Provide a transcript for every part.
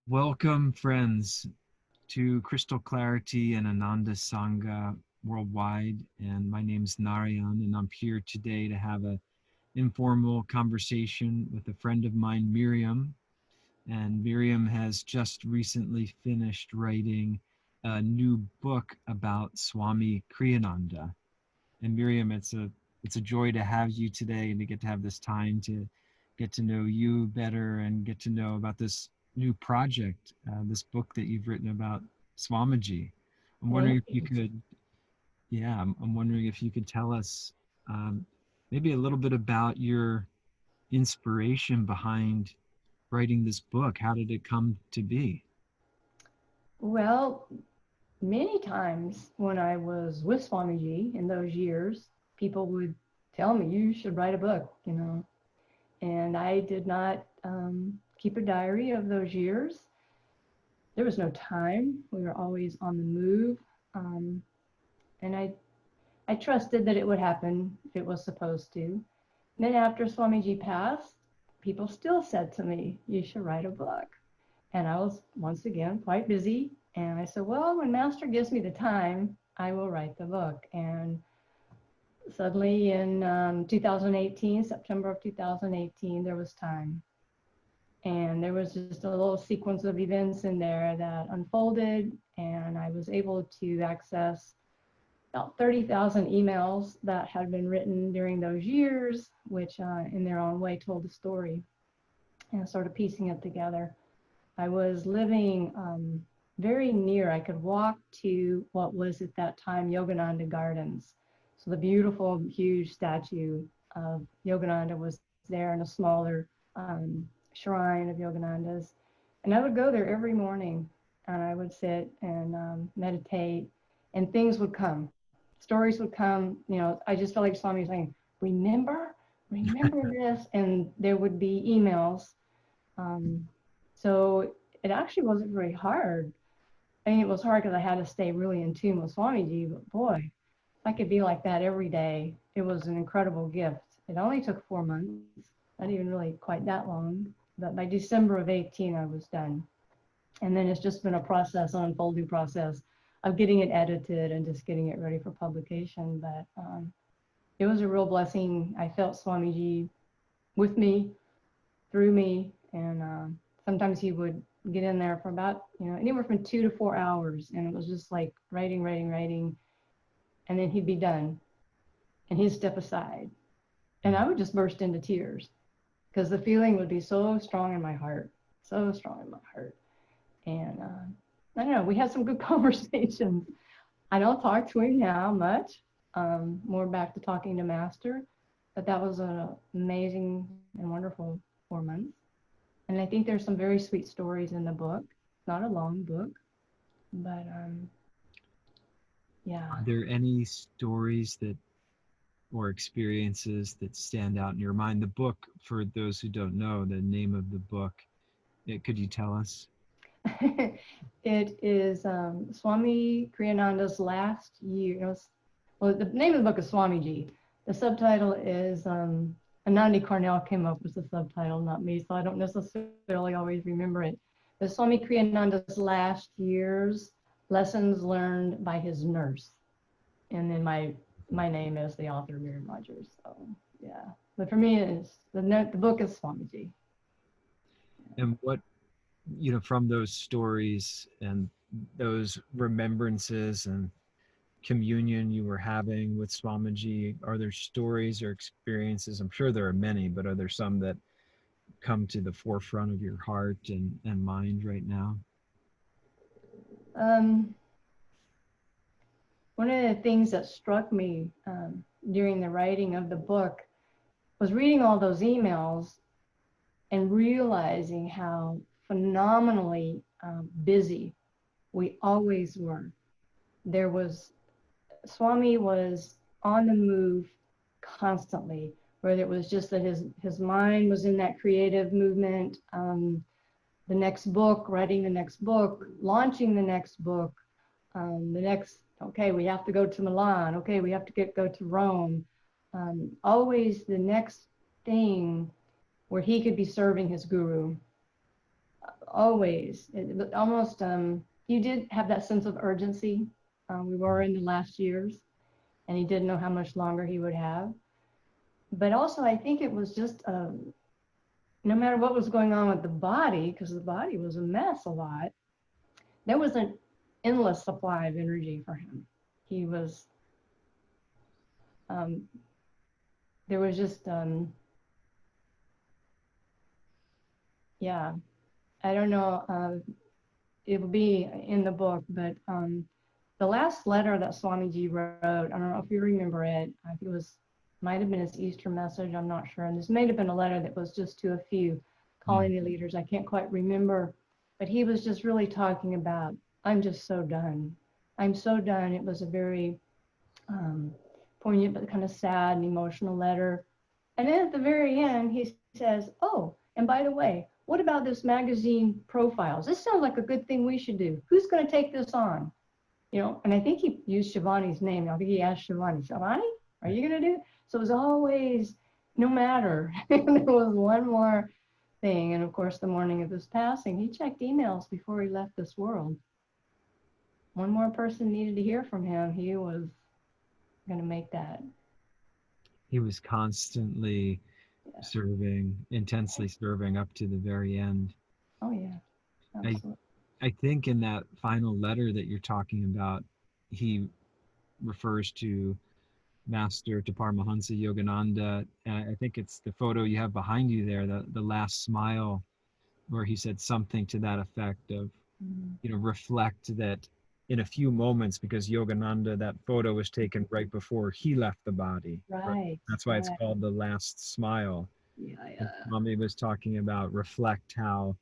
Welcome, friends, to Crystal Clarity and Ananda Sangha Worldwide. And my name's Narayan, and I'm here today to have an informal conversation with a friend of mine, Miriam. And Miriam has just recently finished writing a new book about Swami Kriyananda. And Miriam, it's a joy to have you today and to get to have this time to get to know you better and get to know about this new project, this book that you've written about Swamiji. I'm wondering Thank if you you. could, yeah, I'm wondering if you could tell us um, maybe a little bit about your inspiration behind writing this book. How did it come to be? Well, many times when I was with Swamiji in those years, people would tell me, you should write a book. And I did not keep a diary of those years. There was no time. We were always on the move. Um, and I trusted that it would happen if it was supposed to. And then after Swamiji passed, people still said to me, you should write a book. And I was once again quite busy. And I said, well, when Master gives me the time, I will write the book. And suddenly in 2018, September of 2018, there was time. And there was just a little sequence of events in there that unfolded. And I was able to access about 30,000 emails that had been written during those years, which in their own way told the story and sort of piecing it together. I was living very near. I could walk to what was at that time Yogananda Gardens. So the beautiful, huge statue of Yogananda was there in a smaller shrine of Yogananda's. And I would go there every morning and I would sit and meditate, and things would come. Stories would come. I just felt like Swami was saying, remember this. And there would be emails. Um, so it actually wasn't very hard. I mean, it was hard because I had to stay really in tune with Swamiji, but boy, if I could be like that every day, it was an incredible gift. It only took 4 months, not even really quite that long, but by December of 18, I was done. And then it's just been a process, an unfolding process of getting it edited and just getting it ready for publication. But it was a real blessing. I felt Swamiji with me, through me, and sometimes he would get in there for about anywhere from 2 to 4 hours, and it was just like writing, writing, writing, and then he'd be done, and he'd step aside, and I would just burst into tears because the feeling would be so strong in my heart, so strong in my heart, and I don't know. We had some good conversations. I don't talk to him now much. More back to talking to Master, but that was an amazing and wonderful 4 months. And I think there's some very sweet stories in the book. It's not a long book, but yeah. Are there any stories that or experiences that stand out in your mind? The book, for those who don't know, the name of the book, could you tell us? It is Swami Kriyananda's last year. Well, the name of the book is Swamiji. The subtitle is Anandi Cornell came up with the subtitle, not me, so I don't necessarily always remember it. But Swami Kriyananda's last year's lessons learned by his nurse, and then my name is the author, Miriam Rodgers. So yeah, but for me, it's the book is Swamiji. And what, from those stories and those remembrances and communion you were having with Swamiji, are there stories or experiences? I'm sure there are many, but are there some that come to the forefront of your heart and mind right now? Um, One of the things that struck me during the writing of the book was reading all those emails and realizing how phenomenally busy we always were. There was, Swami was on the move constantly, whether it was just that his mind was in that creative movement, the next book, writing the next book, launching the next book, the next, okay, we have to go to Milan. Okay, we have to go to Rome. Always the next thing where he could be serving his guru. always. It was almost, he did have that sense of urgency. We were in the last years, and he didn't know how much longer he would have. But also, I think it was just, no matter what was going on with the body, because the body was a mess a lot, there was an endless supply of energy for him. He was, um, there was just, yeah, I don't know, it will be in the book, but the last letter that Swamiji wrote, I don't know if you remember it, I think it was, might have been his Easter message, I'm not sure. And this may have been a letter that was just to a few colony leaders, I can't quite remember. But he was just really talking about, I'm just so done. I'm so done. It was a very poignant, but kind of sad and emotional letter. And then at the very end, he says, oh, and by the way, what about this magazine profiles? This sounds like a good thing we should do. Who's going to take this on? You know, and I think he used Shivani's name. I think he asked Shivani, Shivani, are you going to do it? So it was always, no matter. There was one more thing. And of course, the morning of his passing, he checked emails before he left this world. One more person needed to hear from him. He was going to make that. He was constantly serving, intensely serving up to the very end. Oh, yeah, I, absolutely. I think in that final letter that you're talking about, he refers to Paramhansa Yogananda. And I think it's the photo you have behind you there, the last smile, where he said something to that effect of, reflect that in a few moments, because Yogananda, that photo was taken right before he left the body. Right, That's why it's right. called the last smile. Yeah, And yeah. Swami was talking about reflect how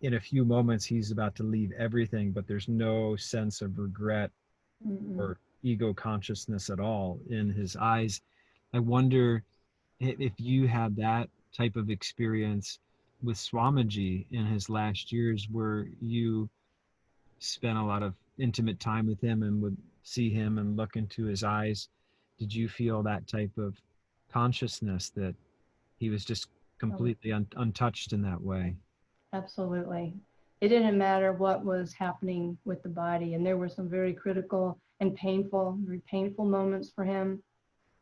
in a few moments he's about to leave everything, but there's no sense of regret Mm-mm. or ego consciousness at all in his eyes. I wonder if you had that type of experience with Swamiji in his last years, where you spent a lot of intimate time with him and would see him and look into his eyes. Did you feel that type of consciousness that he was just Oh, completely untouched in that way? absolutely. It didn't matter what was happening with the body. And there were some very critical and painful, very painful moments for him.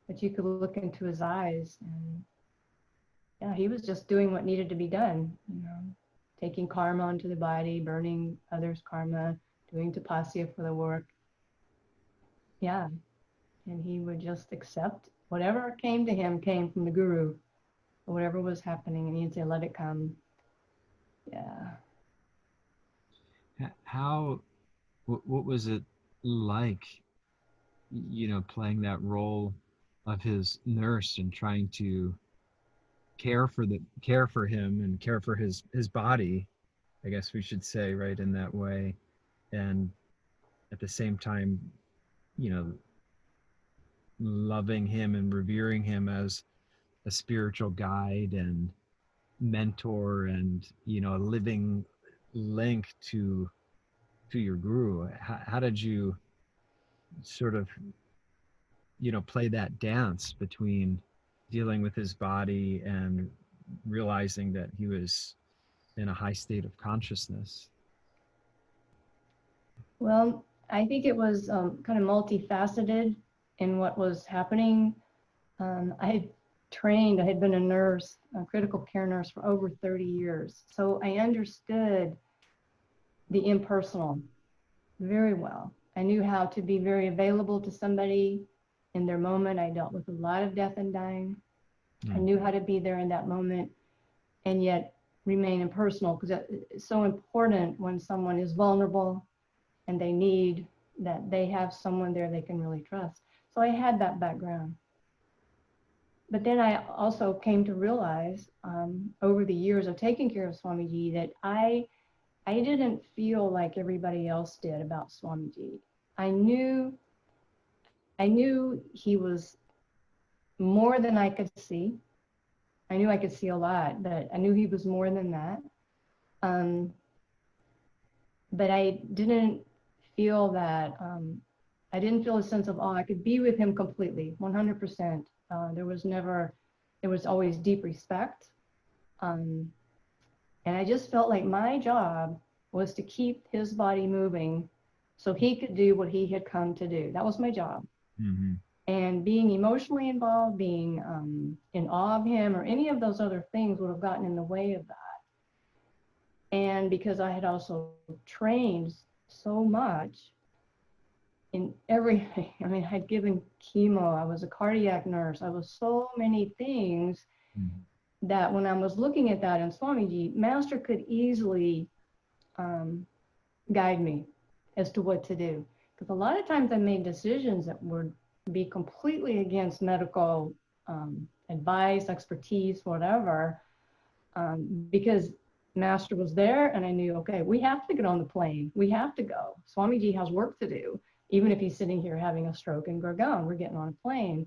But you could look into his eyes, and yeah, he was just doing what needed to be done, taking karma onto the body, burning others' karma, doing tapasya for the work. Yeah, and he would just accept whatever came to him came from the guru, or whatever was happening, and he'd say, let it come. Yeah. How, what was it like, playing that role of his nurse and trying to care for him and care for his body, I guess we should say, right, in that way, and at the same time, you know, loving him and revering him as a spiritual guide and mentor, and a living link to your guru. How did you sort of play that dance between dealing with his body and realizing that he was in a high state of consciousness? Well, I think it was kind of multifaceted in what was happening. I had been a nurse, a critical care nurse for over 30 years. So I understood the impersonal very well. I knew how to be very available to somebody in their moment. I dealt with a lot of death and dying. I knew how to be there in that moment and yet remain impersonal, because it's so important when someone is vulnerable and they need that they have someone there they can really trust. So I had that background. But then I also came to realize over the years of taking care of Swamiji that I didn't feel like everybody else did about Swamiji. I knew he was more than I could see. I knew I could see a lot, but I knew he was more than that. Um, but I didn't feel that, I didn't feel a sense of, oh, I could be with him completely, 100%. There was always deep respect. Um, And I just felt like my job was to keep his body moving so he could do what he had come to do. That was my job. Mm-hmm. And being emotionally involved, being in awe of him, or any of those other things would have gotten in the way of that. And because I had also trained so much in everything, I mean, I'd given chemo, I was a cardiac nurse, I was so many things that when I was looking at that in Swamiji, Master could easily guide me as to what to do. Because a lot of times I made decisions that would be completely against medical advice, expertise, whatever, because Master was there and I knew, okay, we have to get on the plane. We have to go. Swamiji has work to do. Even if he's sitting here having a stroke in Gurgaon, we're getting on a plane.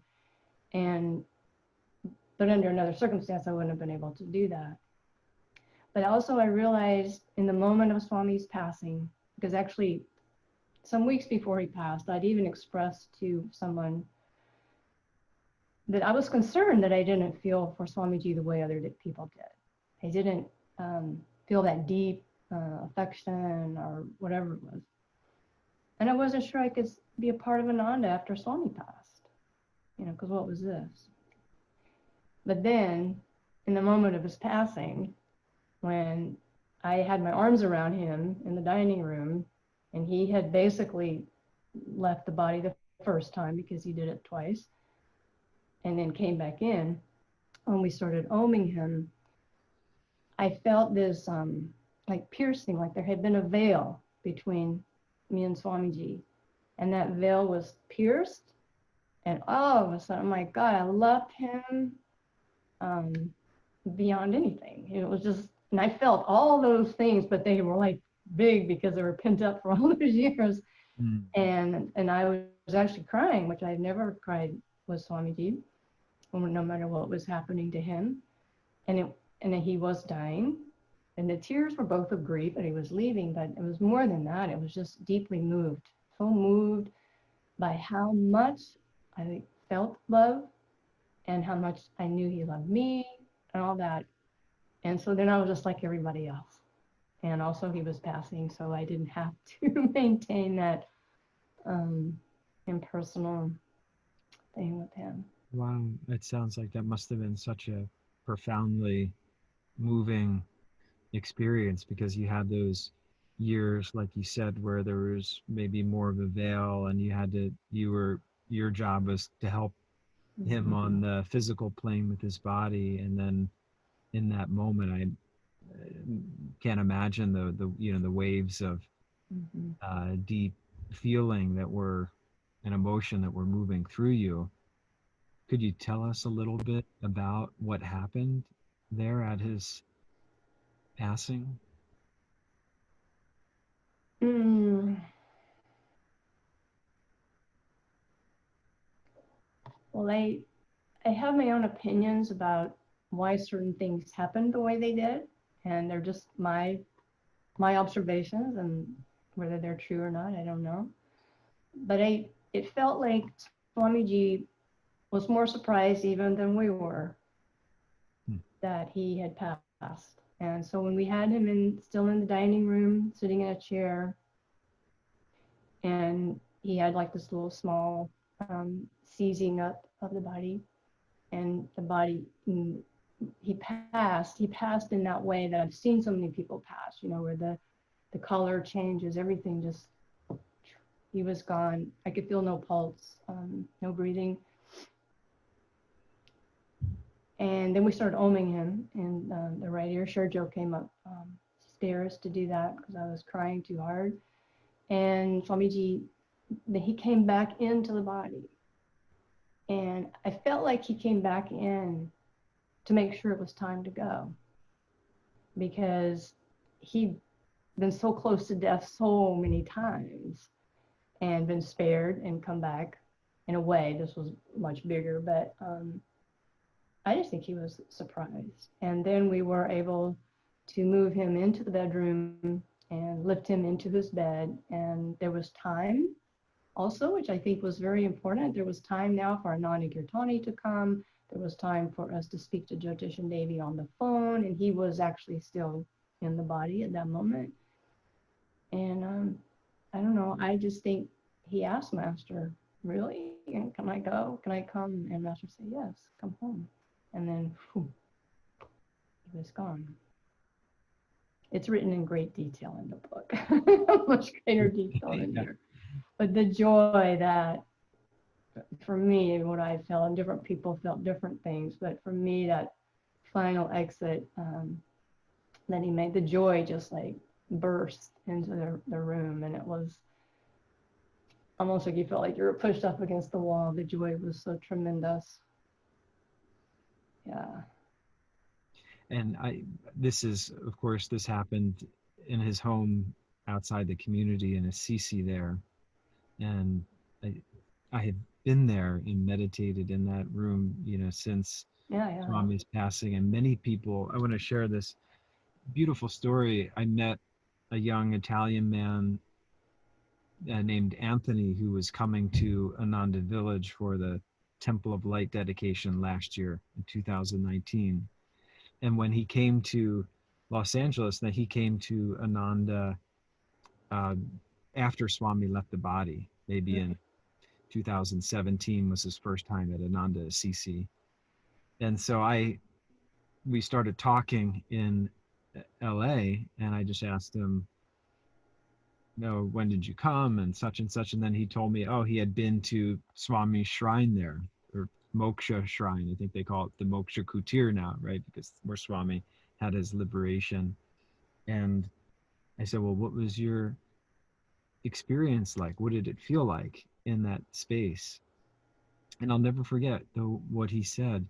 But under another circumstance, I wouldn't have been able to do that. But also I realized in the moment of Swami's passing, because actually some weeks before he passed, I'd even expressed to someone that I was concerned that I didn't feel for Swamiji the way other people did. I didn't feel that deep affection or whatever it was. And I wasn't sure I could be a part of Ananda after Swami passed, because what was this? But then, in the moment of his passing, when I had my arms around him in the dining room, and he had basically left the body the first time because he did it twice, and then came back in, when we started oming him, I felt this like piercing, like there had been a veil between me and Swamiji, and that veil was pierced, and all of a sudden, oh my God, I loved him beyond anything. It was just, and I felt all those things, but they were like big because they were pent up for all those years. Mm. And I was actually crying, which I had never cried with Swamiji, no matter what was happening to him. And he was dying, and the tears were both of grief that he was leaving, but it was more than that. It was just deeply moved, so moved by how much I felt love and how much I knew he loved me and all that. And so then I was just like everybody else. And also he was passing, so I didn't have to maintain that impersonal thing with him. Wow, it sounds like that must have been such a profoundly moving experience, because you had those years, like you said, where there was maybe more of a veil, and your job was to help him on the physical plane with his body, and then in that moment, I can't imagine the waves of deep feeling that were an emotion that were moving through you. Could you tell us a little bit about what happened there at his passing? Well, I have my own opinions about why certain things happened the way they did, and they're just my observations, and whether they're true or not, I don't know. But it felt like Swamiji was more surprised even than we were that he had passed. And so when we had him still in the dining room, sitting in a chair, and he had like this little small seizing up of the body, and the body, he passed in that way that I've seen so many people pass, where the color changes, everything just, he was gone. I could feel no pulse, no breathing. And then we started oming him in the right ear. Sherjo came up stairs to do that because I was crying too hard. And Swamiji, he came back into the body. And I felt like he came back in to make sure it was time to go, because he'd been so close to death so many times and been spared and come back. In a way, this was much bigger, but I just think he was surprised. And then we were able to move him into the bedroom and lift him into his bed. And there was time also, which I think was very important. There was time now for Ananda Kirtani to come. There was time for us to speak to Jyotish and Devi on the phone, and he was actually still in the body at that moment. And I don't know, I just think he asked Master, really? And can I go? Can I come? And Master said, yes, come home. And then whew, he was gone. It's written in great detail in the book, much greater detail in Yeah. here. But the joy that, for me, what I felt, and different people felt different things, but for me, that final exit that he made, the joy just like burst into the room, and it was almost like you felt like you were pushed up against the wall. The joy was so tremendous. Yeah. And this is, of course, this happened in his home outside the community in Assisi there. And I, I had been there and meditated in that room, since Yeah. Swami's passing. And many people, I want to share this beautiful story. I met a young Italian man named Anthony who was coming to Ananda Village for the Temple of Light dedication last year in 2019. And when he came to Los Angeles, then he came to Ananda uh, after Swami left the body, maybe in 2017 was his first time at Ananda Assisi. And so we started talking in LA, and I just asked him, when did you come and such and such? And then he told me, he had been to Swami's shrine there, or Moksha shrine. I think they call it the Moksha Kutir now, right? Because where Swami had his liberation. And I said, well, what was your experience like? What did it feel like in that space? And I'll never forget though what he said.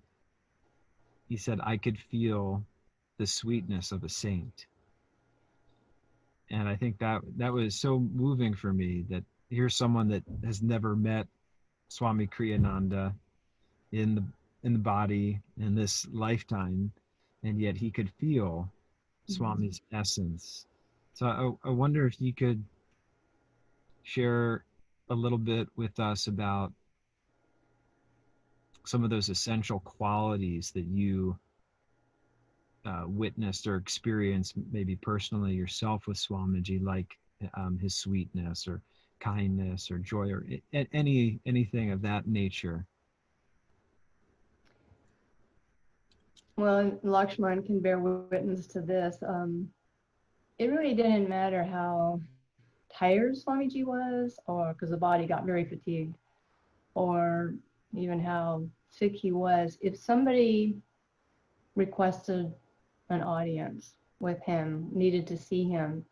He said, I could feel the sweetness of a saint. And I think that was so moving for me, that here's someone that has never met Swami Kriyananda in the body in this lifetime, and yet he could feel Swami's essence. So I wonder if you could share a little bit with us about some of those essential qualities that you witnessed or experienced, maybe personally yourself with Swamiji, like his sweetness or kindness or joy or anything of that nature. Well, Lakshman can bear witness to this. It really didn't matter how tired Swamiji was, or because the body got very fatigued, or even how sick he was. If somebody requested an audience with him, needed to see him,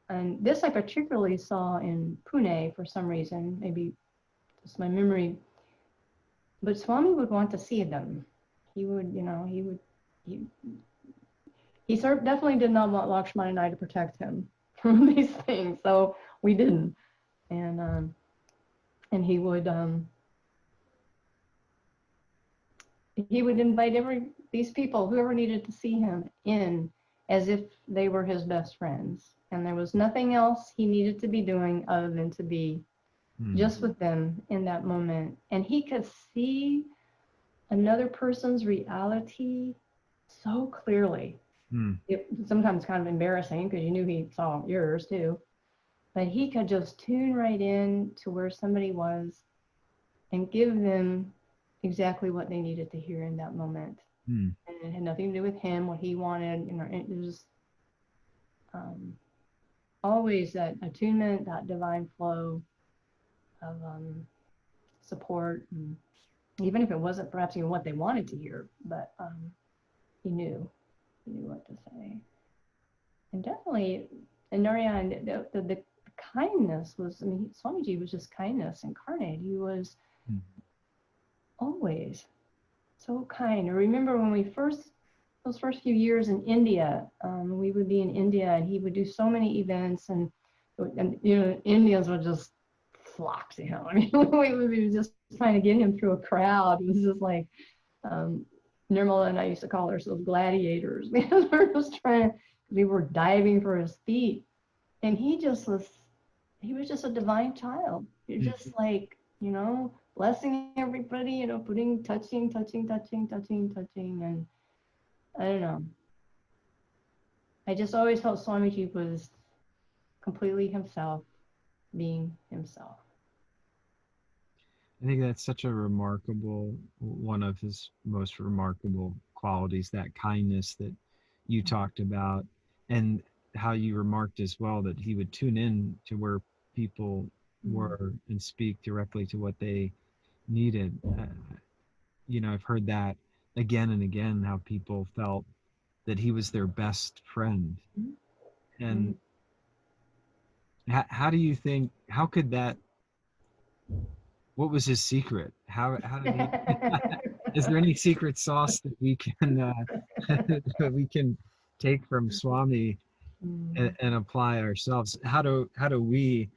and this I particularly saw in Pune for some reason, maybe it's my memory, but Swami would want to see them. He would, he definitely did not want Lakshman and I to protect him from these things, so we didn't. And he would invite these people, whoever needed to see him, in as if they were his best friends, and there was nothing else he needed to be doing other than to be just with them in that moment. And he could see another person's reality so clearly. It sometimes kind of embarrassing because you knew he saw yours too, but he could just tune right in to where somebody was and give them exactly what they needed to hear in that moment. And it had nothing to do with him, what he wanted. It was always that attunement, that divine flow of support, and even if it wasn't perhaps even what they wanted to hear, but he knew what to say. And definitely, and Narayan, the kindness was, Swamiji was just kindness incarnate. He was always so kind. I remember when those first few years in India, we would be in India and he would do so many events, and Indians would just flock to him. We would be just trying to get him through a crowd. It was just like, Nirmala and I used to call ourselves gladiators because we were diving for his feet. And he was just a divine child. You're just like, blessing everybody, touching. And I don't know. I just always felt Swamiji was completely himself, being himself. I think that's such a remarkable, one of his most remarkable qualities, that kindness that you talked about, and how you remarked as well that he would tune in to where people Mm. were and speak directly to what they needed. I've heard that again and again, how people felt that he was their best friend. And Mm. how do you think, how could that, what was his secret? How did he, is there any secret sauce that we can that we can take from Swami Mm. and apply ourselves? How do we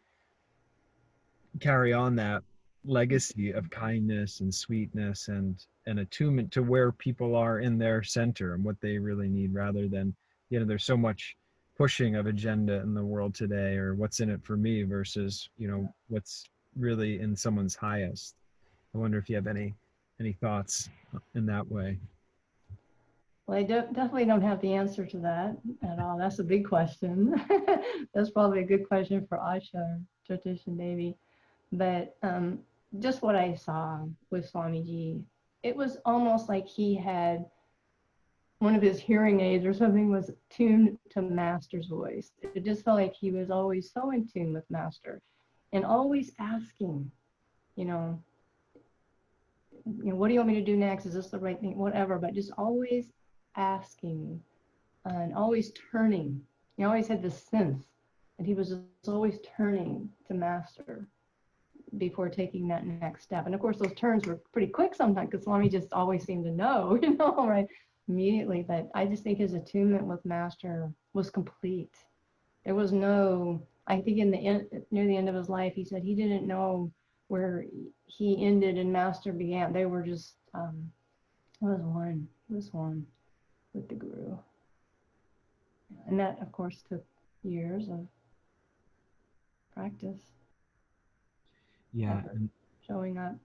carry on that legacy of kindness and sweetness and attunement to where people are in their center and what they really need, rather than, there's so much pushing of agenda in the world today, or what's in it for me versus, what's really in someone's highest. I wonder if you have any thoughts in that way. Well, I definitely don't have the answer to that at all. That's a big question. That's probably a good question for Asha, Jyotish, and Devi. But just what I saw with Swamiji, it was almost like he had one of his hearing aids or something was tuned to Master's voice. It just felt like he was always so in tune with Master and always asking, you know, what do you want me to do next? Is this the right thing? Whatever, but just always asking and always turning. He always had this sense that he was just always turning to Master before taking that next step. And of course, those turns were pretty quick sometimes because Swami just always seemed to know, right, immediately. But I just think his attunement with Master was complete. There was no, I think in the end, near the end of his life, he said he didn't know where he ended and Master began. They were just, it was one with the Guru. And that, of course, took years of practice, Yeah, effort, showing up.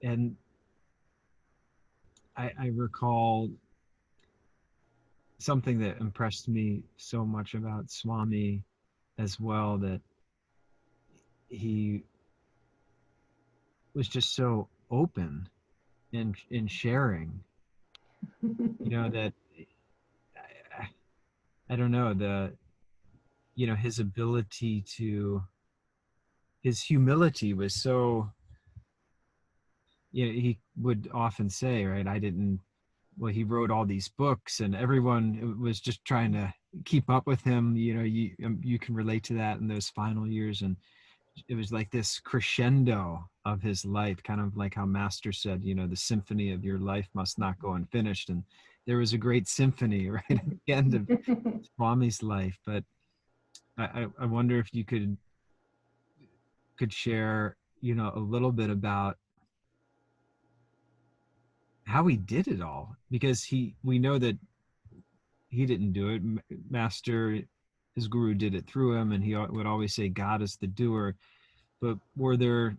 and I recall something that impressed me so much about Swami as well, that he was just so open in sharing. That I, I don't know, the his ability to, his humility was so, he would often say, right, I didn't, well, he wrote all these books and everyone was just trying to keep up with him. You can relate to that in those final years. And it was like this crescendo of his life, kind of like how Master said, the symphony of your life must not go unfinished. And there was a great symphony right at the end of Swami's life. But I wonder if you could share, a little bit about how he did it all, because we know that he didn't do it. Master, his guru, did it through him, and he would always say, God is the doer. But were there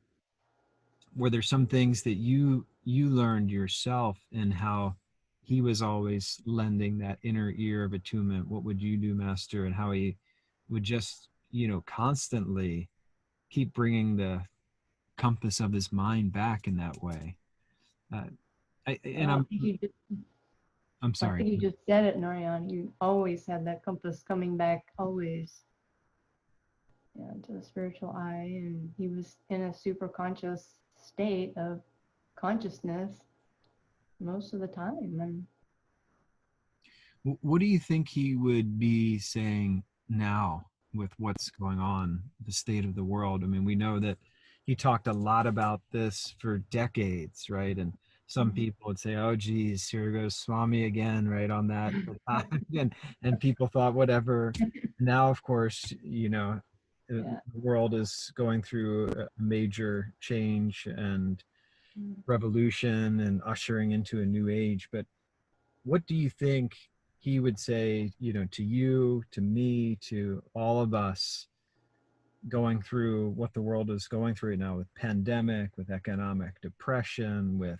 some things that you learned yourself, and how he was always lending that inner ear of attunement? What would you do, Master? And how he would just, constantly keep bringing the compass of his mind back in that way. Uh, and Well, I'm I sorry. think you just said it, Narayan. You always had that compass coming back, always, to the spiritual eye, and he was in a super conscious state of consciousness most of the time. And What do you think he would be saying now with what's going on, the state of the world? I mean, we know that he talked a lot about this for decades, right? And some people would say, "Oh, geez, here goes Swami again," right on that, and people thought whatever. Now, of course, yeah. the world is going through a major change and revolution and ushering into a new age. But what do you think he would say, to you, to me, to all of us, going through what the world is going through right now, with pandemic, with economic depression, with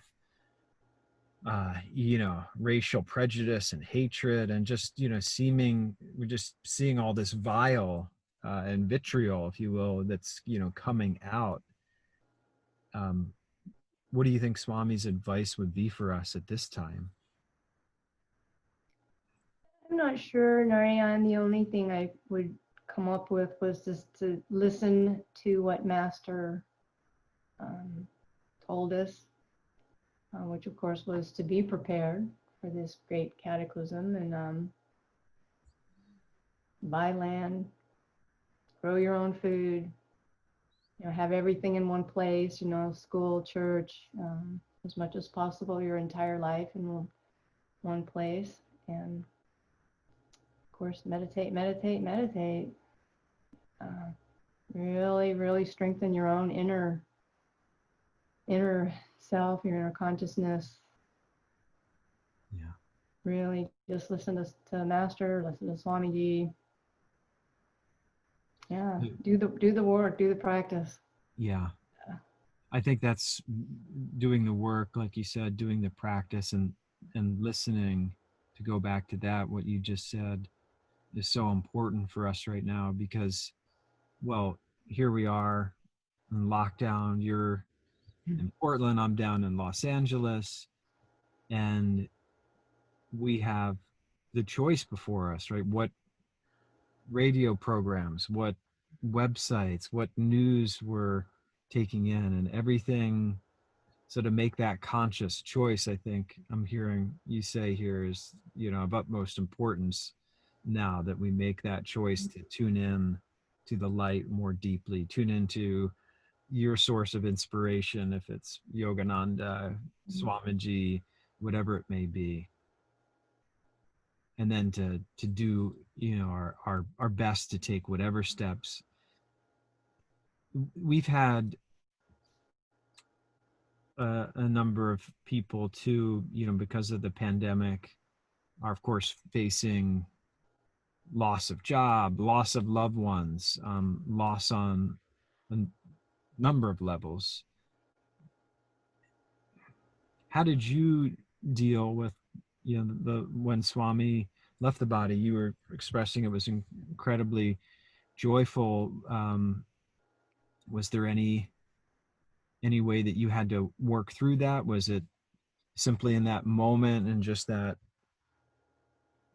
racial prejudice and hatred, and just, we're just seeing all this vile and vitriol, if you will, that's, coming out. Um, what do you think Swami's advice would be for us at this time? I'm not sure, Narayan. The only thing I would come up with was just to listen to what Master um, told us, which of course was to be prepared for this great cataclysm and buy land, grow your own food, have everything in one place, school, church, as much as possible, your entire life in one place. And of course, meditate, meditate, meditate. Uh, really, really strengthen your own inner self, your inner consciousness. Yeah. Really just listen to Master, listen to Swamiji. Yeah, do the work, do the practice. Yeah. I think that's doing the work, like you said, doing the practice, and listening. To go back to that, what you just said is so important for us right now, because, well, here we are in lockdown. You're in Portland, I'm down in Los Angeles, and we have the choice before us, right? What radio programs, what websites, what news we're taking in, and everything. So to make that conscious choice, I think I'm hearing you say here, is, of utmost importance now, that we make that choice to tune in to the light more deeply, tune into your source of inspiration, if it's Yogananda, Swamiji, whatever it may be, and then to do, our best to take whatever steps. We've had a number of people too, because of the pandemic, are of course facing loss of job, loss of loved ones, loss on a number of levels. How did you deal with, the when Swami left the body? You were expressing it was incredibly joyful. Was there any way that you had to work through that? Was it simply in that moment and just that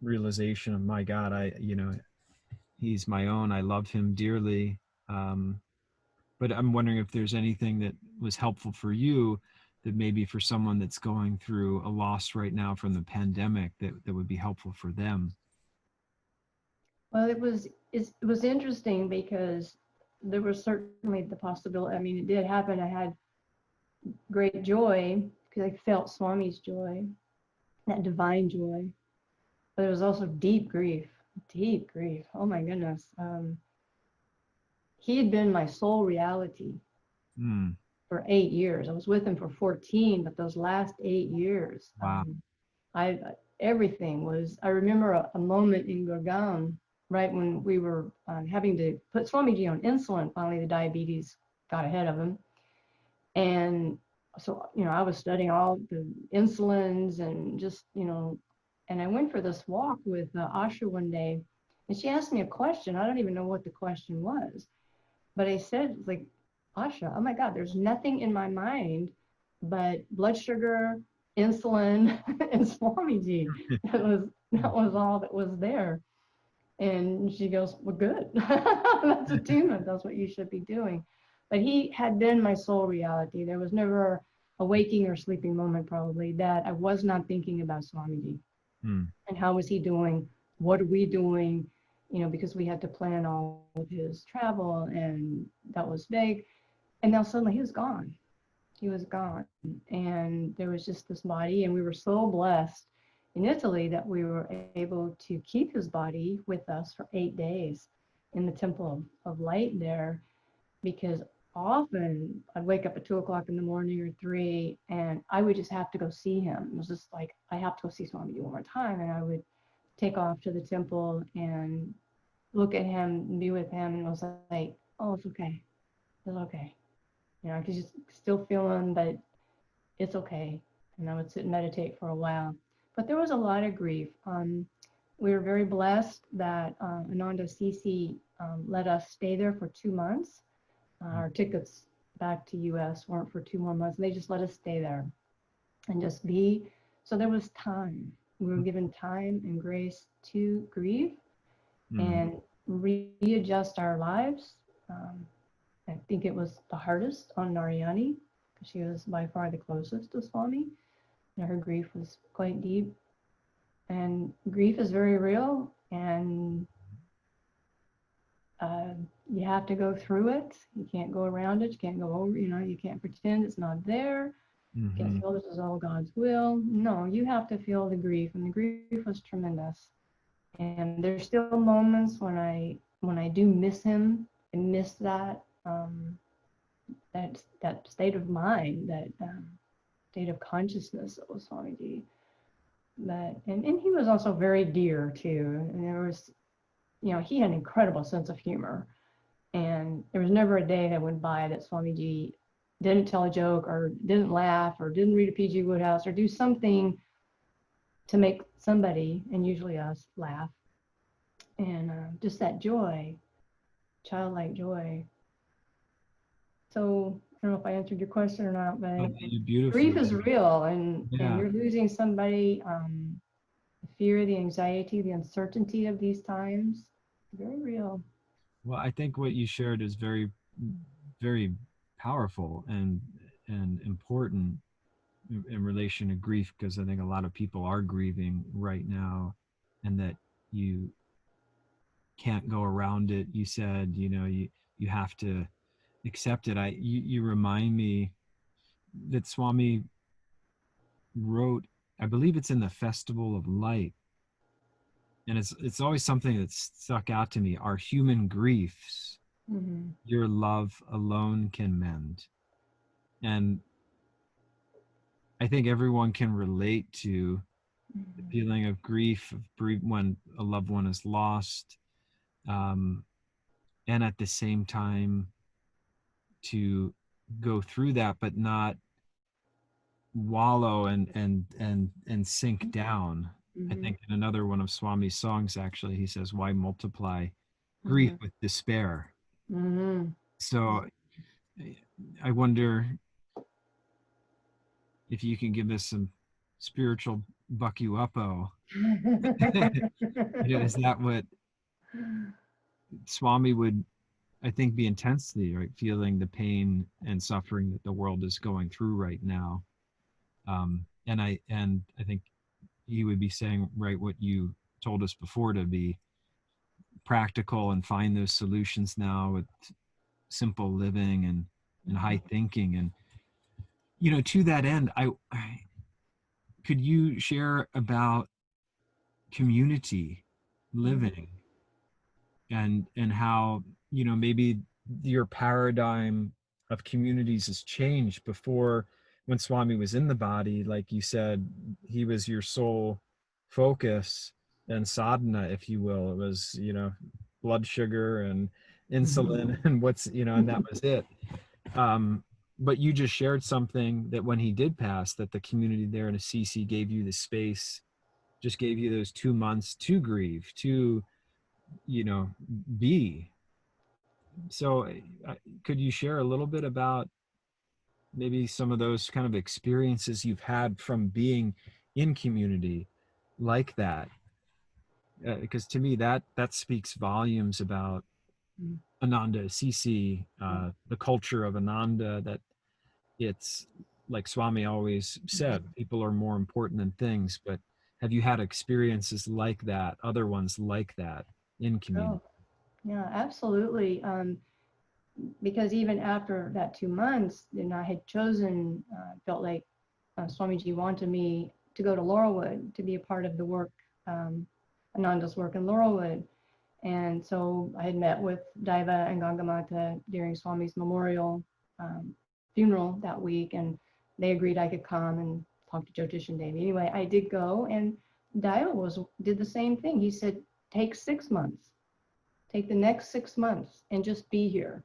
realization of, my God, he's my own, I love him dearly? Um, but I'm wondering if there's anything that was helpful for you, that maybe for someone that's going through a loss right now from the pandemic, that would be helpful for them. Well, it was interesting because there was certainly the possibility. I mean, it did happen. I had great joy because I felt Swami's joy, that divine joy. But there was also deep grief, deep grief. Oh my goodness. He had been my sole reality Mm, for 8 years. I was with him for 14, but those last 8 years, wow. I everything was. I remember a moment in Gurgaon, right when we were having to put Swamiji on insulin. Finally, the diabetes got ahead of him, and so I was studying all the insulins and just and I went for this walk with Asha one day, and she asked me a question. I don't even know what the question was, but I said, like, Asha, oh my God, there's nothing in my mind but blood sugar, insulin, and Swamiji. That was all that was there. And she goes, well, good. That's attunement. That's what you should be doing. But he had been my sole reality. There was never a waking or sleeping moment, probably, that I was not thinking about Swamiji. Mm, And how was he doing? What are we doing? Because we had to plan all of his travel, and that was big. And now suddenly he was gone. He was gone. And there was just this body, and we were so blessed in Italy that we were able to keep his body with us for 8 days in the Temple of Light there, because often I'd wake up at 2 o'clock in the morning or 3, and I would just have to go see him. It was just like, I have to go see Swamiji one more time. And I would take off to the temple and look at him and be with him. And it was like, oh, it's okay. It's okay. I could just still feel him, but it's okay. and I would sit and meditate for a while. But there was a lot of grief. We were very blessed that Ananda Assisi let us stay there for 2 months. Our tickets back to US weren't for 2 more months. They just let us stay there and just be. So there was time. We were given time and grace to grieve and readjust our lives. I think it was the hardest on Narayani because she was by far the closest to Swami, and her grief was quite deep. And grief is very real, and you have to go through it. You can't go around it. You can't go over. You can't pretend it's not there. You can't feel this is all God's will. No, you have to feel the grief, and the grief was tremendous. And there's still moments when I do miss him and miss that state of mind, that state of consciousness that was Swamiji. And he was also very dear too. And there was, he had an incredible sense of humor. And there was never a day that went by that Swamiji didn't tell a joke or didn't laugh or didn't read a P.G. Wodehouse or do something to make somebody, and usually us, laugh. And just that joy, childlike joy. So I don't know if I answered your question or not, but grief is real, and you're losing somebody. The fear, the anxiety, the uncertainty of these times, very real. Well, I think what you shared is very, very powerful and important in relation to grief, because I think a lot of people are grieving right now, and that you can't go around it. You said, you have to accept it. You remind me that Swami wrote, I believe it's in the Festival of Light, and it's always something that's stuck out to me. Our human griefs, your love alone can mend. And I think everyone can relate to the feeling of grief when a loved one is lost, and at the same time to go through that, but not wallow and sink down. I think in another one of Swami's songs, actually, he says, "Why multiply grief with despair?" So I wonder if you can give us some spiritual buck you up-o. Is that what Swami would, I think, be intensely, right, feeling the pain and suffering that the world is going through right now? And I think he would be saying, right, what you told us before, to be practical and find those solutions now with simple living and high thinking. And to that end, I could you share about community living and how maybe your paradigm of communities has changed? Before, when Swami was in the body, like you said, he was your sole focus and sadhana, if you will. It was blood sugar and insulin and and that was it. But you just shared something, that when he did pass, that the community there in Assisi gave you the space, just gave you those 2 months to grieve, to be. So could you share a little bit about maybe some of those kind of experiences you've had from being in community like that? Because to me, that speaks volumes about Ananda Assisi, the culture of Ananda, that it's like Swami always said, people are more important than things. But have you had experiences like that, other ones like that in community? Oh, yeah, absolutely. Because even after that 2 months, I had chosen, felt like Swamiji wanted me to go to Laurelwood to be a part of the work, Ananda's work in Laurelwood. And so I had met with Daiva and Gangamata during Swami's memorial funeral that week, and they agreed I could come and talk to Jyotish and Devi. Anyway, I did go, and Daiva did the same thing. He said, take 6 months, take the next 6 months and just be here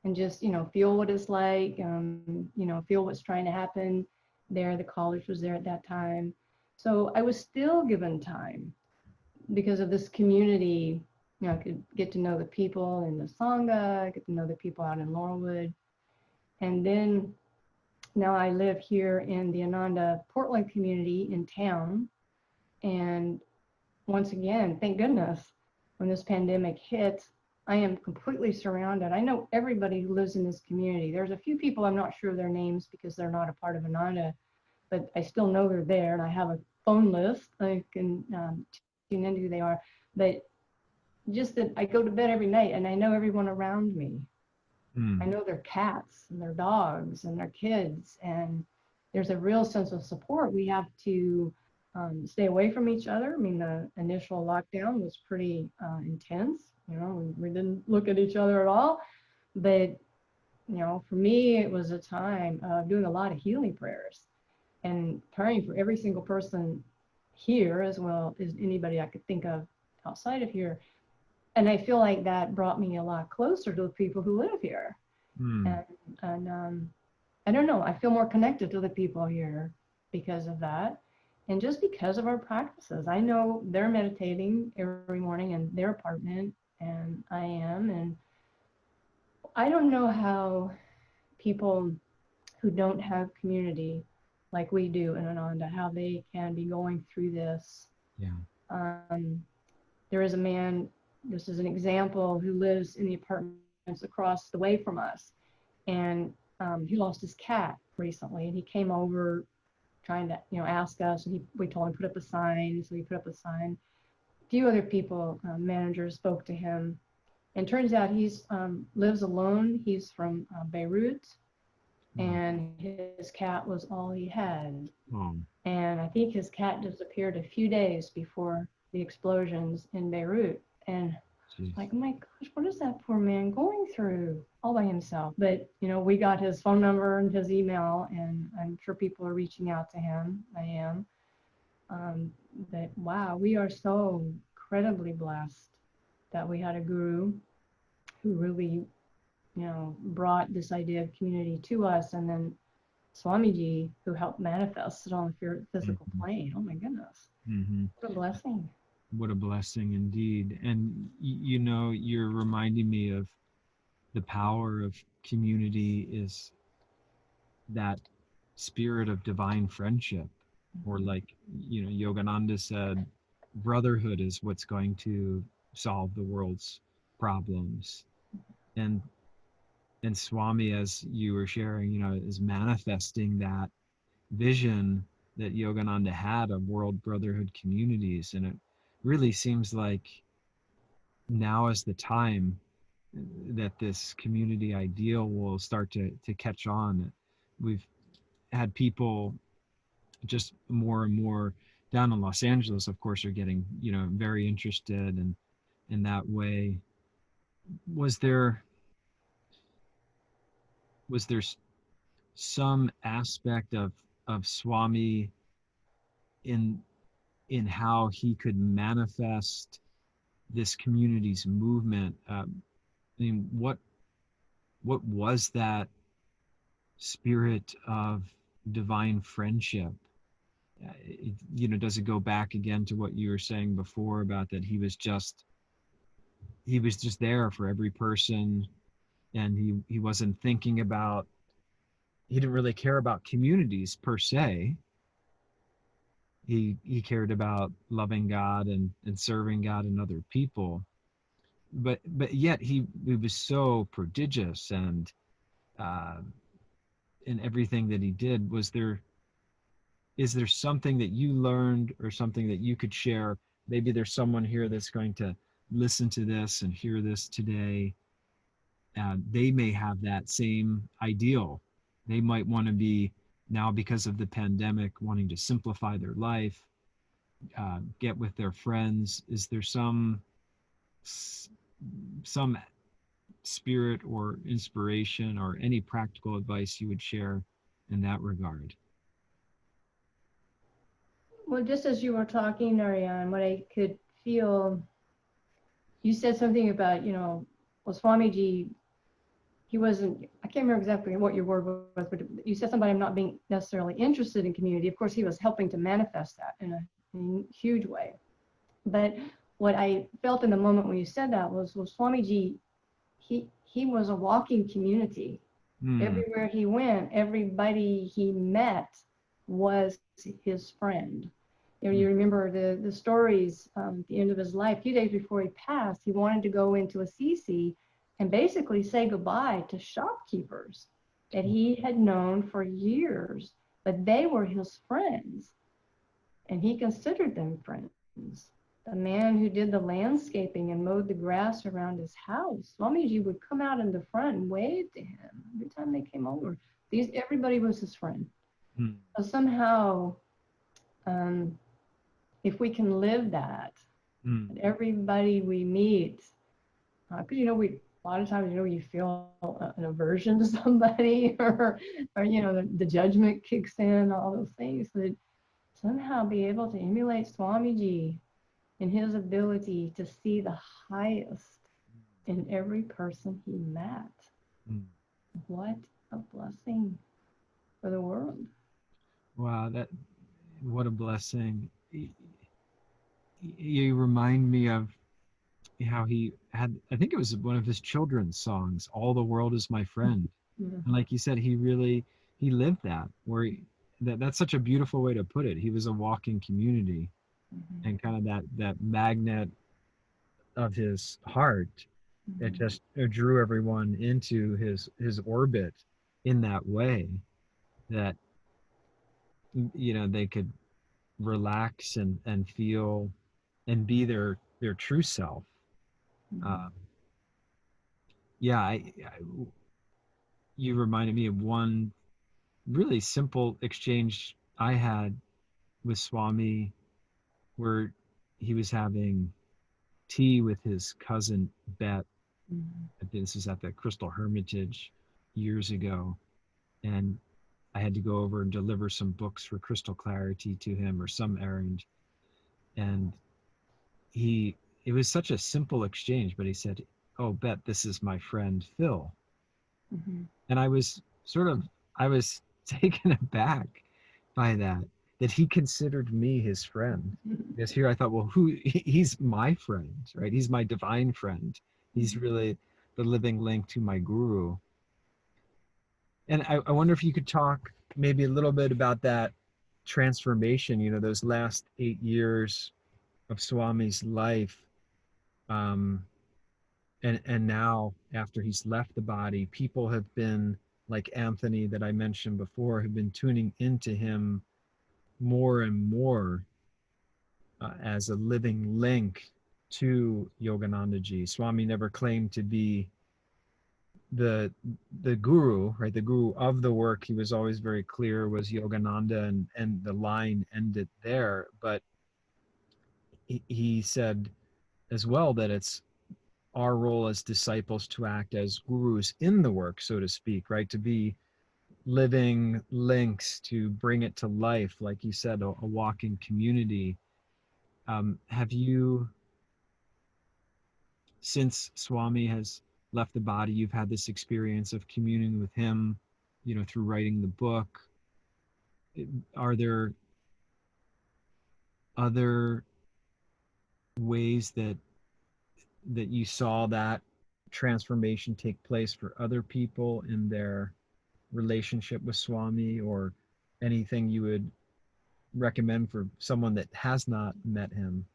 and just, feel what it's like, feel what's trying to happen, there. The college was there at that time. So I was still given time because of this community. I could get to know the people in the Sangha, get to know the people out in Laurelwood. And then now I live here in the Ananda Portland community in town. And once again, thank goodness, when this pandemic hit, I am completely surrounded. I know everybody who lives in this community. There's a few people I'm not sure of their names because they're not a part of Ananda, but I still know they're there, and I have a phone list. I can tune into who they are. But just that I go to bed every night and I know everyone around me. I know their cats and their dogs and their kids, and there's a real sense of support. We have to stay away from each other. I mean, the initial lockdown was pretty intense. We didn't look at each other at all. But, for me, it was a time of doing a lot of healing prayers and praying for every single person here as well as anybody I could think of outside of here. And I feel like that brought me a lot closer to the people who live here. And I don't know, I feel more connected to the people here because of that. And just because of our practices. I know they're meditating every morning in their apartment, and I am. And I don't know how people who don't have community like we do in Ananda, how they can be going through this. Yeah. There is a man, this is an example, who lives in the apartments across the way from us. And he lost his cat recently, and he came over trying to, ask us, and we told him put up a sign, so he put up a sign. A few other people, managers, spoke to him, and turns out he's lives alone. He's from Beirut, and his cat was all he had. And I think his cat disappeared a few days before the explosions in Beirut. And like, oh my gosh, what is that poor man going through all by himself? But, we got his phone number and his email, and I'm sure people are reaching out to him. I am. But wow, we are so incredibly blessed that we had a guru who really, brought this idea of community to us. And then Swamiji, who helped manifest it on the physical plane. Oh my goodness. What a blessing. What a blessing indeed. And you're reminding me of the power of community is that spirit of divine friendship, or like, Yogananda said, brotherhood is what's going to solve the world's problems. And Swami, as you were sharing, is manifesting that vision that Yogananda had of world brotherhood communities. And it really seems like now is the time that this community ideal will start to catch on. We've had people just more and more down in Los Angeles, of course, are getting, very interested in that way. Was there some aspect of Swami in how he could manifest this community's movement? I mean, what was that spirit of divine friendship? Does it go back again to what you were saying before about that he was just there for every person, and he wasn't thinking about, he didn't really care about communities per se. He cared about loving God and serving God and other people. But yet he was so prodigious and in everything that he did. Is there something that you learned or something that you could share? Maybe there's someone here that's going to listen to this and hear this today. They may have that same ideal. They might want to be, now because of the pandemic, wanting to simplify their life, get with their friends. Is there some spirit or inspiration or any practical advice you would share in that regard? Well, just as you were talking, Narayan, what I could feel, you said something about, well, Swamiji, he wasn't, I can't remember exactly what your word was, but you said somebody not being necessarily interested in community. Of course, he was helping to manifest that in a huge way. But what I felt in the moment when you said that was, well, Swamiji, he was a walking community. Mm. Everywhere he went, everybody he met was his friend. You know, you remember the stories at the end of his life, a few days before he passed, he wanted to go into Assisi and basically say goodbye to shopkeepers that he had known for years, but they were his friends, and he considered them friends. The man who did the landscaping and mowed the grass around his house, Swamiji would come out in the front and wave to him every time they came over. Everybody was his friend. Mm. So somehow, um, if we can live that, Mm. everybody we meet, because a lot of times you feel an aversion to somebody, or the judgment kicks in, all those things. But somehow be able to emulate Swamiji in his ability to see the highest in every person he met. Mm. What a blessing for the world. Wow, what a blessing. You remind me of how he had, I think it was one of his children's songs, All the World is My Friend. Mhm. And like you said, he lived that, where that's such a beautiful way to put it. He was a walking community, Mhm. and kind of that magnet of his heart that Mhm. just drew everyone into his orbit in that way, that they could relax and feel and be their true self. Mhm. Um, yeah, you reminded me of one really simple exchange I had with Swami, where he was having tea with his cousin Bet. Mhm. This is at the Crystal Hermitage years ago, and I had to go over and deliver some books for Crystal Clarity to him, or some errand. And he it was such a simple exchange, but he said, "Oh, Bet, this is my friend Phil." Mhm. And I was taken aback by that he considered me his friend. Mhm. Because here I thought, well, he's my friend, right? He's my divine friend. He's really the living link to my guru. And I wonder if you could talk maybe a little bit about that transformation, those last 8 years of Swami's life. Um, and now, after he's left the body, people have been, like Anthony that I mentioned before, have been tuning into him more and more, as a living link to Yoganandaji. Swami never claimed to be the the guru, right? The guru of the work. He was always very clear was Yogananda, and the line ended there. But he said as well that it's our role as disciples to act as gurus in the work, so to speak, right? To be living links, to bring it to life, like you said, a walking community. Have you, since Swami has left the body, you've had this experience of communing with him, through writing the book? Are there other ways that you saw that transformation take place for other people in their relationship with Swami, or anything you would recommend for someone that has not met him?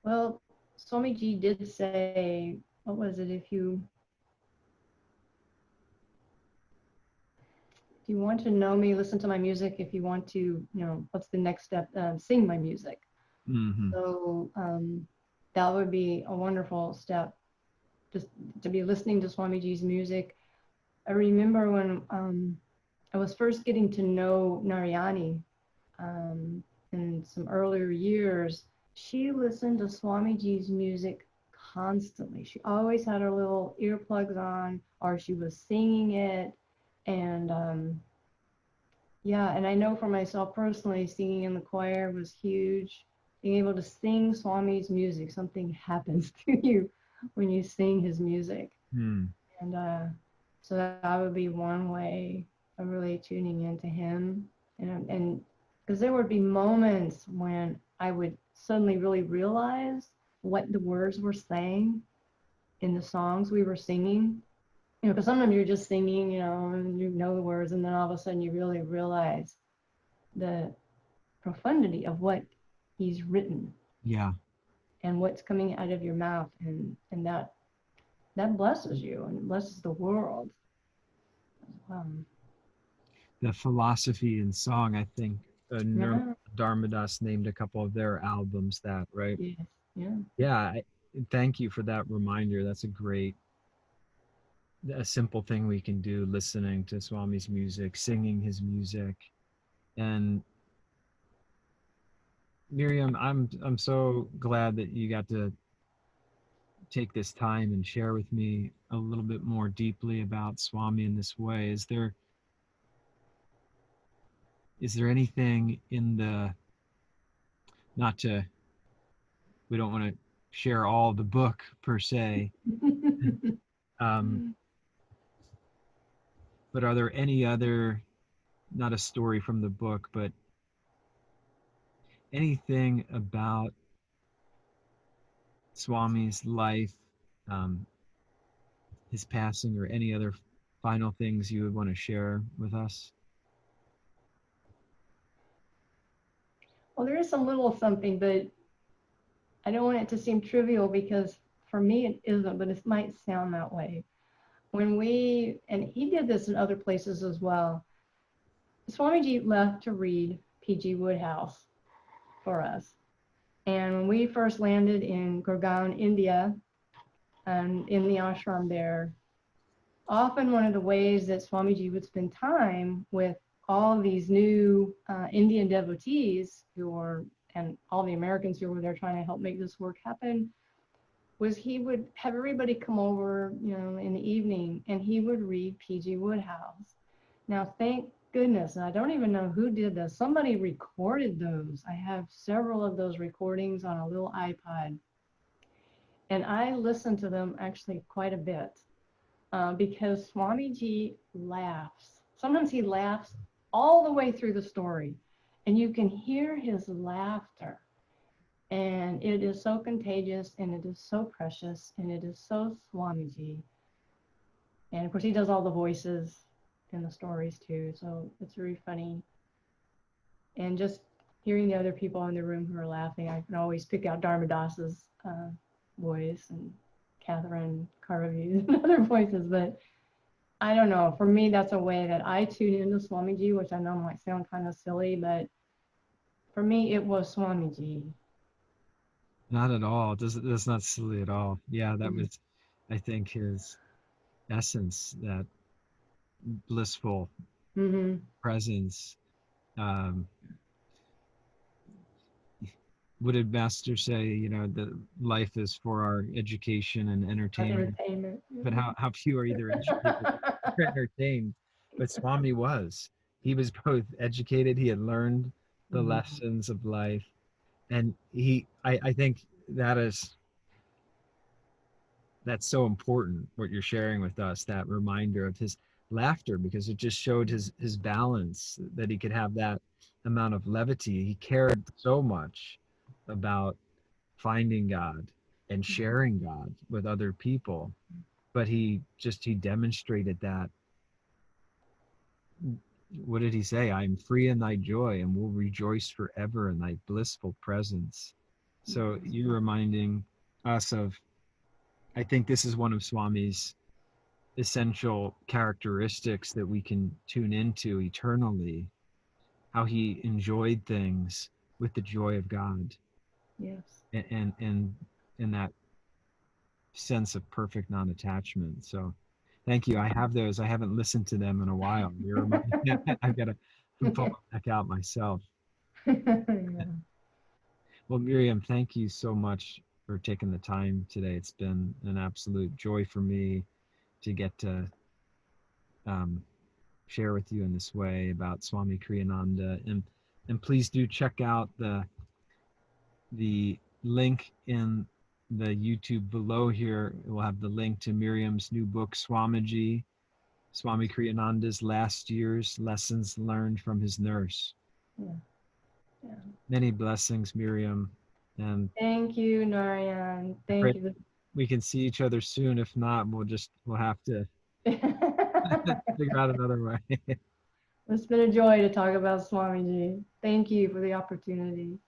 Well, Swamiji did say, what was it? If you want to know me, listen to my music. If you want to, what's the next step? Sing my music. Mm-hmm. So that would be a wonderful step, just to be listening to Swamiji's music. I remember when I was first getting to know Narayani um, in some earlier years, she listened to Swamiji's music constantly. She always had her little earplugs on, or she was singing it. And yeah, and I know for myself personally, singing in the choir was huge. Being able to sing Swami's music, something happens to you. when you sing his music. Hmm. And so that would be one way of really tuning into him. And because there would be moments when I would suddenly really realize what the words were saying in the songs we were singing. Because sometimes you're just singing, and you know the words, and then all of a sudden you really realize the profundity of what he's written Yeah. and what's coming out of your mouth, and that blesses you and blesses the world. Um, The philosophy in song, I think Nirmal yeah, Dharmadas named a couple of their albums that, right? yes, yeah. Yeah. Thank you for that reminder. That's a simple thing we can do, listening to Swami's music, singing his music. And Miriam, I'm so glad that you got to take this time and share with me a little bit more deeply about Swami in this way. Is there anything in the, not to, we don't want to share all the book per se, um, but are there any other, not a story from the book, but anything about Swami's life, um, his passing, or any other final things you would want to share with us? Well, there is a little something, but I don't want it to seem trivial because for me it isn't, but it might sound that way. And he did this in other places as well. Swamiji left to read P.G. Wodehouse for us. And when we first landed in Gurgaon, India, and in the ashram there, often one of the ways that Swamiji would spend time with all of these new Indian devotees and all the Americans who were there trying to help make this work happen, was he would have everybody come over, in the evening, and he would read P.G. Wodehouse. Now, thank goodness, and I don't even know who did this. Somebody recorded those. I have several of those recordings on a little iPod, and I listened to them actually quite a bit because Swamiji laughs. Sometimes he laughs all the way through the story, and you can hear his laughter. And it is so contagious, and it is so precious, and it is so Swamiji. And of course, he does all the voices in the stories too, so it's very funny. And just hearing the other people in the room who are laughing, I can always pick out Dharmadas's voice and Catherine Karavi's and other voices. But I don't know. For me, that's a way that I tune into Swamiji, which I know might sound kind of silly, but for me, it was Swamiji. Not at all. That's not silly at all. Yeah, that Mm-hmm. was, I think, his essence, that blissful Mm-hmm. presence. Um, what did Master say? The life is for our education and entertainment. Entertainment. But how few are either educated or entertained? But Swami was. He was both educated. He had learned the Mm-hmm. lessons of life, and I think that's so important, what you're sharing with us, that reminder of his laughter, because it just showed his balance, that he could have that amount of levity. He cared so much about finding God and sharing God with other people, but he demonstrated that. What did he say? I am free in thy joy and will rejoice forever in thy blissful presence. So Yes. you're reminding us of, I think this is one of Swami's essential characteristics that we can tune into eternally, how he enjoyed things with the joy of God, Yes. and that sense of perfect non-attachment. So thank you. I have those. I haven't listened to them in a while. You're reminding me. I've got to pull them back out myself. Yeah. Well, Miriam, thank you so much for taking the time today. It's been an absolute joy for me to get to um, share with you in this way about Swami Kriyananda. And please do check out the link in the YouTube below here will have the link to Miriam's new book, Swamiji, Swami Kriyananda's last year's lessons learned from his nurse. Yeah. Yeah. Many blessings, Miriam, and Thank you, Narayan. I pray Thank you. we can see each other soon. If not, we'll have to figure out another way. It's been a joy to talk about Swamiji. Thank you for the opportunity.